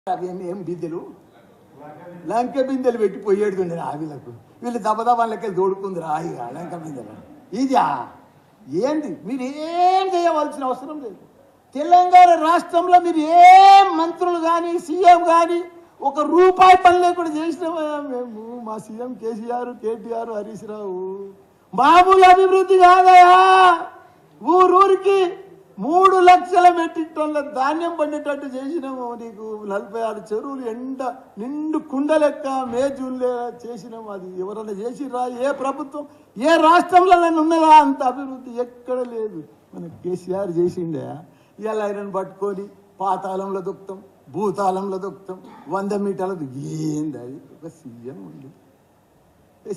ఏం బిందెలు లంక బిందెలు పెట్టి పోయేడుతుండే ఆవిలకు వీళ్ళు దబదబాలకి తోడుకుంది రాయిగా లంక బిందెలు ఇదా ఏంది మీరు ఏం చేయవలసిన అవసరం లేదు. తెలంగాణ రాష్ట్రంలో మీరు ఏం మంత్రులు కానీ సీఎం కానీ ఒక రూపాయి పని లేకుండా చేసినామా మేము? మా సీఎం కేసీఆర్, కేటీఆర్, హరీష్ రావు మామూలు అభివృద్ధి కాదయా. ఊరూరికి 3 లక్షల మెట్రిక్ టన్నుల ధాన్యం పండేటట్టు చేసినాము. నీకు 46 చెరువులు ఎండ నిండు కుండ లెక్క మే జూన్లో చేసినాము. అది ఎవరన్నా చేసిరా? ఏ ప్రభుత్వం ఏ రాష్ట్రంలో ఉన్నదా అంత అభివృద్ధి? ఎక్కడ లేదు. మన కేసీఆర్ చేసిండే. ఇలా ఆయనను పట్టుకొని పాతాళంలో దొక్కుతాం, భూతాళంలో దొక్కుతాం, 100 మీటర్ల ఏంది అది? ఒక సీఎం ఉంది.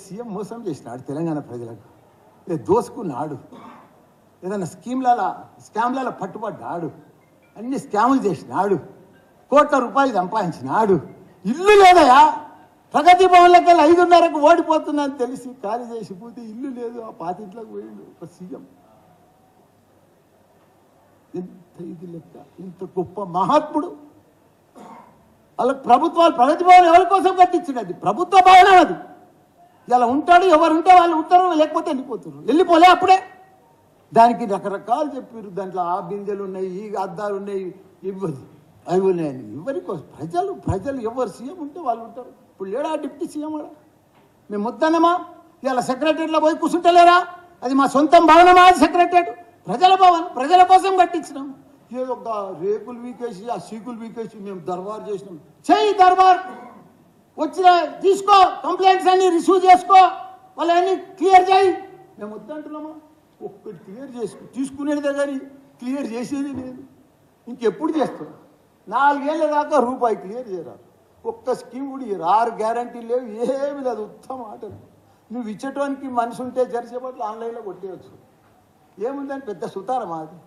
సీఎం మోసం చేసినాడు తెలంగాణ ప్రజలకు. దోసుకున్నాడు. ఏదైనా స్కామ్లలో పట్టుబడ్డాడు. అన్ని స్కాములు చేసినాడు. కోట్ల రూపాయలు సంపాదించినాడు. ఇల్లు లేదయా. ప్రగతి భవన్లకి వెళ్ళి 5:30కు ఓడిపోతుందని తెలిసి ఖాళీ చేసిపోతే ఇల్లు లేదు. ఆ పాతింట్లోకి పోయిండు ఒక సీఎం. ఎంత ఇది లెక్క, ఇంత గొప్ప మహాత్ముడు. వాళ్ళకి ప్రభుత్వాలు ప్రగతి భవన్ ఎవరి కోసం కట్టించినది? ప్రభుత్వ భవనం అది. ఇలా ఉంటాడు, ఎవరుంటే వాళ్ళు ఉంటారు, లేకపోతే వెళ్ళిపోలే అప్పుడే. దానికి రకరకాలు చెప్పారు. దాంట్లో ఆ బిందెలు ఉన్నాయి, ఈ అద్దాలు ఉన్నాయి, అవి ఉన్నాయని. ఎవరి కోసం? ప్రజలు ఎవరు సీఎం ఉంటే వాళ్ళు ఉంటారు. ఇప్పుడు లేడా డిప్యూటీ సీఎం? కూడా మేము వద్దన్నమా? ఇలా సెక్రటరీలో పోయి కూర్చుంటలేరా? అది మా సొంతం భవనమా? అది సెక్రటరీ ప్రజల భవన్, ప్రజల కోసం కట్టించినాం. ఏదో ఒక రేకులు వీకేసి ఆ సీకులు వీకేసి మేము దర్బార్ చేసినాం. చెయ్యి దర్బార్, వచ్చిన తీసుకో, కంప్లైంట్స్ అన్ని రిసీవ్ చేసుకో, వాళ్ళన్నీ క్లియర్ చేయి. మేము వద్దంటున్నామా? ఒక్కటి క్లియర్ తీసుకునేదే కానీ క్లియర్ చేసేది లేదు. ఇంకెప్పుడు చేస్తాం? 4 ఏళ్ళ దాకా రూపాయి క్లియర్ చేయరాదు. ఒక్క స్కీమ్ కూడా ఇయ్యరు. 6 గ్యారంటీలు లేవు, ఏమి లేదు. ఉత్తమ ఆటలు. నువ్వు ఇచ్చేటానికి మనిషి ఉంటే జరిసేపట్లు ఆన్లైన్లో కొట్టేయచ్చు. ఏముందని పెద్ద సుతారమా? అది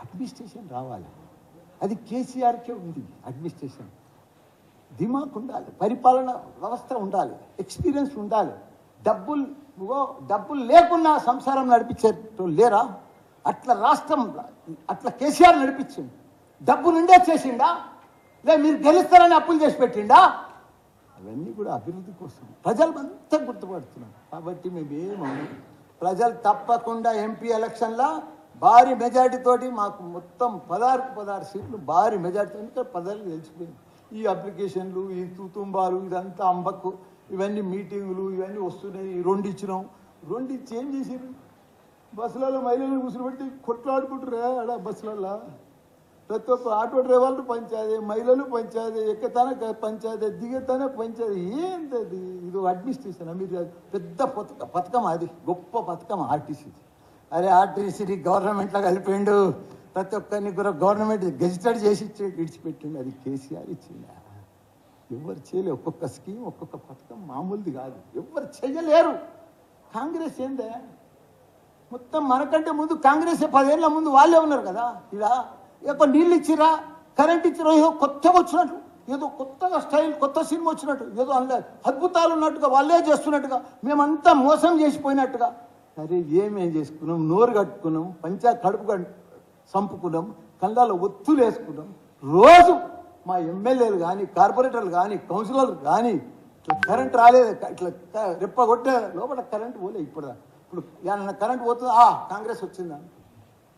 అడ్మినిస్ట్రేషన్ రావాలి. అది కేసీఆర్కే ఉంది. అడ్మినిస్ట్రేషన్ దిమాగ్ ఉండాలి, పరిపాలన వ్యవస్థ ఉండాలి, ఎక్స్పీరియన్స్ ఉండాలి. డబ్బులు లేకున్నా సంసారం నడిపించేటో లేరా? అట్లా రాష్ట్రం, అట్లా కేసీఆర్ నడిపించింది. డబ్బు నుండే చేసిండా? లే మీరు గెలుస్తారని అప్పులు చేసి పెట్టిండా? అవన్నీ కూడా అభివృద్ధి కోసం ప్రజలు అంతా గుర్తుపడుతున్నారు. కాబట్టి మేమేమన్నా ప్రజలు తప్పకుండా ఎంపీ ఎలక్షన్లో భారీ మెజార్టీతోటి మాకు మొత్తం 16 సీట్లు భారీ మెజార్టీ. ఎందుకంటే ప్రజలు గెలిచిపోయింది. ఈ అప్లికేషన్లు, ఈ తుతుంబాలు, ఇదంతా అంబక్కు, ఇవన్నీ మీటింగులు ఇవన్నీ వస్తున్నాయి. 2 ఇచ్చినాం. 2 ఇచ్చి ఏం చేసారు? బస్సులలో మహిళలను కూర్చుని పెడితే కొట్లాడుకుంటారు ఆడ బస్సులలో. ప్రతి ఒక్క ఆటో డ్రైవర్లు పంచాదే, మహిళలు పంచాదే, ఎక్కతానే పంచాదే, దిగతానే పంచాదే. ఏంటది? ఇది అడ్మినిస్ట్రేషన్. మీరు పెద్ద పథకం, అది గొప్ప పథకం ఆర్టీసీది. అరే ఆర్టీసీని గవర్నమెంట్లో కలిపిండు. ప్రతి ఒక్కరిని కూడా గవర్నమెంట్ గెజిటెడ్ చేసి విడిచిపెట్టిండు. అది కేసీఆర్ ఇచ్చింది. ఎవరు చేయలేరు. ఒక్కొక్క స్కీమ్, ఒక్కొక్క పథకం మామూలుది కాదు. ఎవరు చేయలేరు. కాంగ్రెస్ ఏందే? మొత్తం మనకంటే ముందు కాంగ్రెస్ 10 ఏళ్ళ ముందు వాళ్ళే ఉన్నారు కదా. ఇలా ఎప్పుడు నీళ్ళు ఇచ్చిరా, కరెంట్ ఇచ్చిరా, ఏదో కొత్తగా వచ్చినట్టు, ఏదో కొత్తగా స్టైల్, కొత్త సినిమా వచ్చినట్టు, ఏదో అందులో అద్భుతాలు ఉన్నట్టుగా వాళ్ళే చేస్తున్నట్టుగా, మేమంతా మోసం చేసిపోయినట్టుగా. అరే ఏమేం చేసుకున్నాం? నోరు కట్టుకున్నాం, కడుపు చంపుకున్నాం, కళ్ళలో ఒత్తులు వేసుకున్నాం. రోజు మా ఎమ్మెల్యేలు కానీ, కార్పొరేటర్లు కానీ, కౌన్సిలర్లు కానీ ఇట్లా కరెంట్ రాలేదు, ఇట్లా రెప్ప కొట్టే లోపల కరెంట్ పోలే. ఇప్పుడు ఏమన్నా కరెంట్ పోతుందా? కాంగ్రెస్ వచ్చిందా?